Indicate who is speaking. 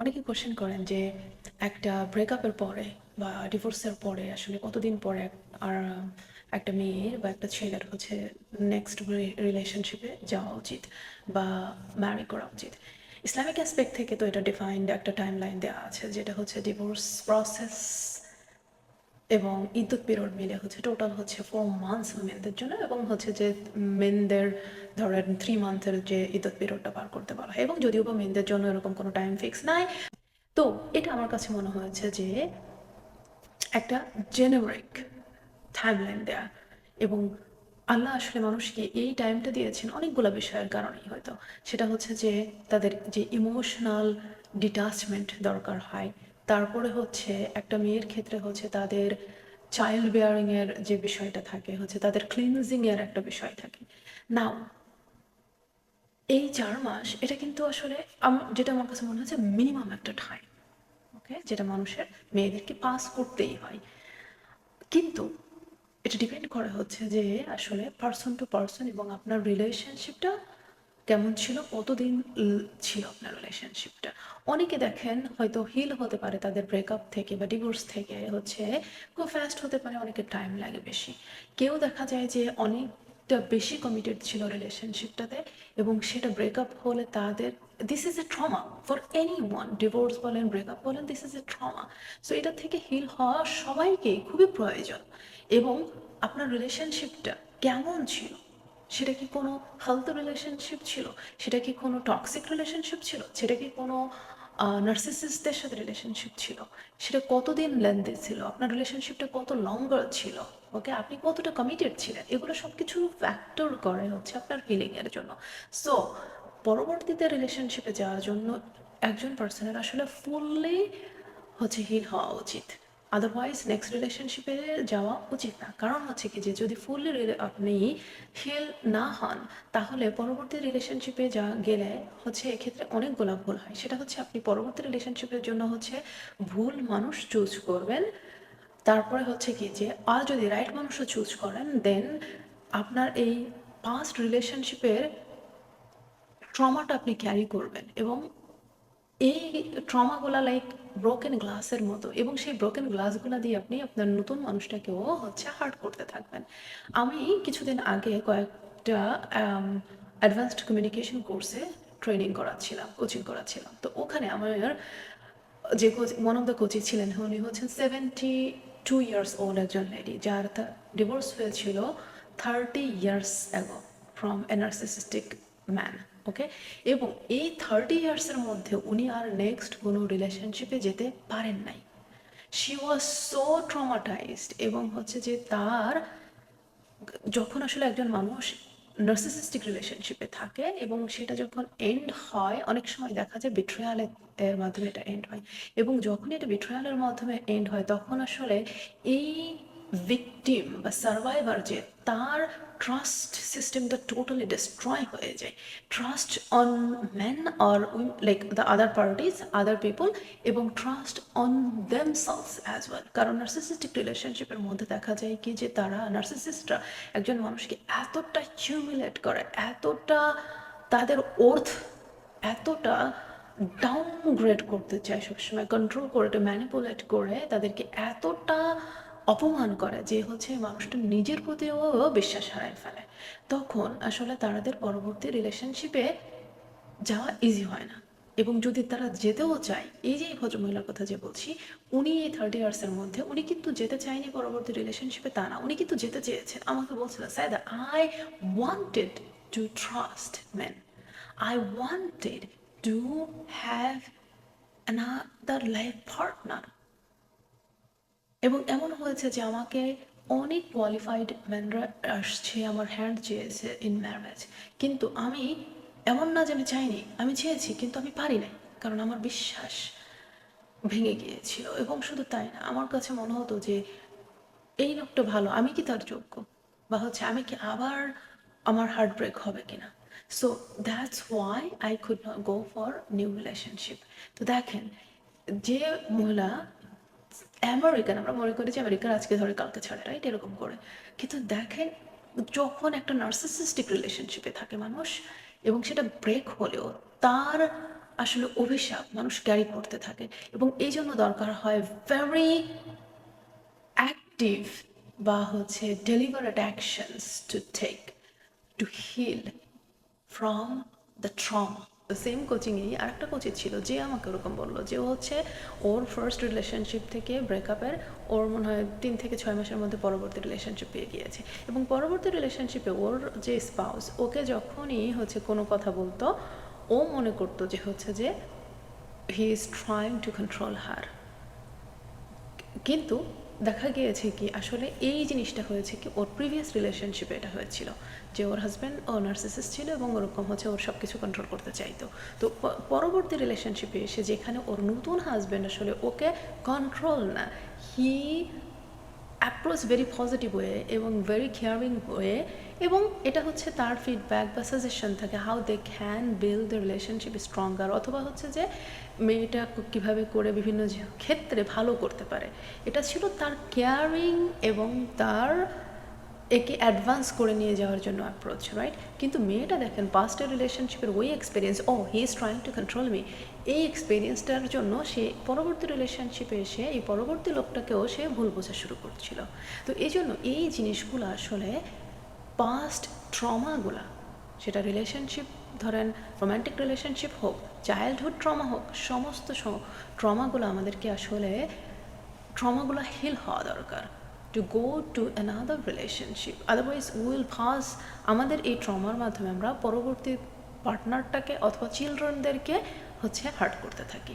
Speaker 1: অনেকে কোশ্চেন করেন যে একটা ব্রেকআপের পরে বা ডিভোর্সের পরে আসলে কতদিন পরে আর একটা মেয়ের বা একটা ছেলের হচ্ছে নেক্সট রিলেশনশিপে যাওয়া উচিত বা ম্যারি করা উচিত। ইসলামিক অ্যাসপেক্ট থেকে তো এটা ডিফাইন্ড একটা টাইম লাইন দেওয়া আছে, যেটা হচ্ছে ডিভোর্স প্রসেস এবং ইদ্যুৎ পিরিয়ড মিলে হচ্ছে টোটাল হচ্ছে 4 মান্থস মেনদের জন্য, এবং হচ্ছে যে মেনদের ধরেন 3 মান্থের যে ইদ্যুৎ পিরিয়ডটা পার করতে বলা হয়, এবং যদিও বা মেনদের জন্য এরকম কোনো টাইম ফিক্স নাই। তো এটা আমার কাছে মনে হয়েছে যে একটা জেনেরিক টাইমলাইন দেয়া, এবং আল্লাহ আসলে মানুষকে এই টাইমটা দিয়েছেন অনেকগুলো বিষয়ের কারণেই হয়তো। সেটা হচ্ছে যে তাদের যে ইমোশনাল ডিটাচমেন্ট দরকার হয়, তারপরে হচ্ছে একটা মেয়ের ক্ষেত্রে হচ্ছে তাদের চাইল্ড বেয়ারিংয়ের যে বিষয়টা থাকে, হচ্ছে তাদের ক্লিনজিংয়ের একটা বিষয় থাকে। নাও এই 4 মাস এটা কিন্তু আসলে যেটা আমার কাছে মনে হচ্ছে মিনিমাম একটা টাইম, ওকে, যেটা মানুষের মেয়েদেরকে পাস করতেই হয়। কিন্তু এটা ডিপেন্ড করে হচ্ছে যে আসলে পার্সন টু পার্সন, এবং আপনার রিলেশনশিপটা কেমন ছিল, কতদিন ছিল আপনার রিলেশনশিপটা। অনেকে দেখেন হয়তো হিল হতে পারে তাদের ব্রেকআপ থেকে বা ডিভোর্স থেকে হচ্ছে খুব ফাস্ট হতে পারে, অনেকের টাইম লাগে বেশি। কেউ দেখা যায় যে অনেকটা বেশি কমিটেড ছিল রিলেশনশিপটাতে, এবং সেটা ব্রেকআপ হলে তাদের this is a trauma for any one, divorce বলেন ব্রেকআপ বলেন, this is a trauma. So এটা থেকে হিল হওয়া সবাইকেই খুবই প্রয়োজন। এবং আপনার রিলেশনশিপটা কেমন ছিল, সেটা কি কোনো হেলথ রিলেশনশিপ ছিল, সেটা কি কোনো টক্সিক রিলেশনশিপ ছিল, সেটা কি কোনো নার্সিসিস্টদের সাথে রিলেশনশিপ ছিল, সেটা কতদিন লেন্থে ছিল, আপনার রিলেশনশিপটা কত লঙ্গার ছিল, ওকে, আপনি কতটা কমিটেড ছিলেন, এগুলো সব কিছু ফ্যাক্টর করে হচ্ছে আপনার হিলিংয়ের জন্য। সো পরবর্তীতে রিলেশনশিপে যাওয়ার জন্য একজন পার্সনের আসলে ফুললি হচ্ছে হিল হওয়া উচিত, আদারওয়াইজ নেক্সট রিলেশনশিপে যাওয়া উচিত না। কারণ হচ্ছে কি যে যদি ফুললি আপনি হিল না হন, তাহলে পরবর্তী রিলেশনশিপে যা গেলে হচ্ছে এক্ষেত্রে অনেকগুলো ভুল হয়। সেটা হচ্ছে আপনি পরবর্তী রিলেশনশিপের জন্য হচ্ছে ভুল মানুষ চুজ করবেন। তারপরে হচ্ছে কি যে আর যদি রাইট মানুষও চুজ করেন, দেন আপনার এই পাস্ট রিলেশনশিপের ট্রমাটা আপনি ক্যারি করবেন, এবং এই ট্রমাগুলা লাইক ব্রোকেন গ্লাসের মতো, এবং সেই ব্রোকেন গ্লাসগুলা দিয়ে আপনি আপনার নতুন মানুষটাকেও হচ্ছে হার্ট করতে থাকবেন। আমি কিছুদিন আগে কয়েকটা অ্যাডভান্সড কমিউনিকেশন কোর্সে ট্রেনিং করাচ্ছিলাম, কোচিং করাচ্ছিলাম। তো ওখানে আমার যে কোচ, ওয়ান অফ দ্য কোচই ছিলেন, উনি হচ্ছেন 72 ইয়ার্স ওল্ড একজন লেডি, যার ডিভোর্স হয়েছিল 30 years ago from a narcissistic man, okay. এবং এই 30 ইয়ার্সের মধ্যে উনি আর নেক্সট কোনো রিলেশনশিপে যেতে পারেন নাই। শি ওয়াজ সো ট্রমাটাইজড, এবং হচ্ছে যে তার যখন আসলে একজন মানুষ নার্সিসিস্টিক রিলেশনশিপে থাকে এবং সেটা যখন এন্ড হয়, অনেক সময় দেখা যায় বিট্রিয়ালের এর মাধ্যমে এটা এন্ড হয়, এবং যখন এটা বিট্রিয়ালের মাধ্যমে এন্ড হয় তখন আসলে এই ভিকটিম বা সার্ভাইভার যে, তার ট্রাস্ট সিস্টেমটা টোটালি ডিস্ট্রয় হয়ে যায়। Trust on men or like the other parties, other people, এবং trust on themselves as well. কারণ নার্সিসিস্টিক রিলেশনশিপের মধ্যে দেখা যায় কি যে তারা নার্সিসিস্টরা একজন মানুষকে এতটা হিউমিলেট করে, এতটা তাদের ওর্থ এতটা ডাউনগ্রেড করতে চায়, সবসময় কন্ট্রোল করে, ম্যানিপুলেট করে তাদেরকে এতটা অপমান করে যে হচ্ছে মানুষটা নিজের প্রতিও বিশ্বাস হারায় ফেলে। তখন আসলে তাদের পরবর্তী রিলেশনশিপে যাওয়া ইজি হয় না। এবং যদি তারা যেতেও চায়, এই যে এই ভদ্রমহিলার কথা যে বলছি, উনি এই 30 ইয়ার্সের মধ্যে উনি কিন্তু যেতে চায়নি পরবর্তী রিলেশনশিপে, তা না, উনি কিন্তু যেতে চেয়েছেন। আমাকে বলছিল, Sayeda, I wanted to trust men, I wanted to have another life partner. এবং এমন হয়েছে যে আমাকে অনেক কোয়ালিফাইড ম্যানরা আসছে, আমার হ্যান্ড চেয়েছে ইন ম্যারেজ, কিন্তু আমি, এমন না যে আমি চাইনি, আমি চেয়েছি কিন্তু আমি পারি নাই, কারণ আমার বিশ্বাস ভেঙে গিয়েছিল। এবং শুধু তাই না, আমার কাছে মনে হতো যে এই লোকটা ভালো, আমি কি তার যোগ্য, বা হচ্ছে আমি কি আবার আমার হার্ট ব্রেক হবে কিনা। So that's why I could not go for new relationship. তো দেখেন, যে মহিলা আমেরিকান, আমরা মনে করি যে আমেরিকার আজকে ধরে কালকে ছাড়ে, রাইট, এরকম করে। কিন্তু দেখেন, যখন একটা নার্সিসিস্টিক রিলেশনশিপে থাকে মানুষ এবং সেটা ব্রেক হলেও তার আসলে অভিশাপ মানুষ ক্যারি করতে থাকে, এবং এই জন্য দরকার হয় ভেরি অ্যাক্টিভ বা হচ্ছে deliberate actions to take to heal from the trauma. Same কোচিংয়েই আরেকটা কোচিং ছিল যে আমাকে ওরকম বললো যে ও হচ্ছে ওর ফার্স্ট রিলেশনশিপ থেকে ব্রেকআপের ওর মনে হয় 3 থেকে 6 মাসের মধ্যে পরবর্তী রিলেশনশিপ পেয়ে গিয়েছে, এবং পরবর্তী রিলেশনশিপে ওর যে স্পাউস ওকে যখনই হচ্ছে কোনো কথা বলতো ও মনে করতো যে হচ্ছে যে he is trying to control her. কিন্তু দেখা গিয়েছে কি আসলে এই জিনিসটা হয়েছে কি ওর প্রিভিয়াস রিলেশনশিপে এটা হয়েছিল যে ওর হাজব্যান্ড ও নার্সিসিস্ট ছিল এবং ওরকম হচ্ছে ওর সব কিছু কন্ট্রোল করতে চাইতো। তো পরবর্তী রিলেশনশিপে এসে যেখানে ওর নতুন হাজব্যান্ড আসলে ওকে কন্ট্রোল না, he approach very positive way এবং ভেরি কেয়ারিং ওয়ে, এবং এটা হচ্ছে তার ফিডব্যাক বা সাজেশন থাকে how they can build the relationship stronger, অথবা হচ্ছে যে মেয়েটা কীভাবে করে বিভিন্ন ক্ষেত্রে ভালো করতে পারে। এটা ছিল তার কেয়ারিং এবং তার একে অ্যাডভান্স করে নিয়ে যাওয়ার জন্য অ্যাপ্রোচ, রাইট? কিন্তু মেয়েটা দেখেন পাস্টের রিলেশনশিপের ওই এক্সপিরিয়েন্স, ও he is trying to control me, এই এক্সপিরিয়েন্সটার জন্য সে পরবর্তী রিলেশনশিপে এসে এই পরবর্তী লোকটাকেও সে ভুল বোঝা শুরু করছিল। তো এই জন্য এই জিনিসগুলো আসলে পাস্ট ট্রমাগুলা, সেটা রিলেশনশিপ ধরেন রোম্যান্টিক রিলেশনশিপ হোক, চাইল্ডহুড ট্রমা হোক, সমস্ত ট্রমাগুলো আমাদেরকে আসলে ট্রমাগুলো হিল হওয়া দরকার to go to another relationship, otherwise will pass. আমাদের এই ট্রমার মাধ্যমে আমরা পরবর্তী পার্টনারটাকে অথবা চিলড্রেনদেরকে হচ্ছে হার্ট করতে থাকি।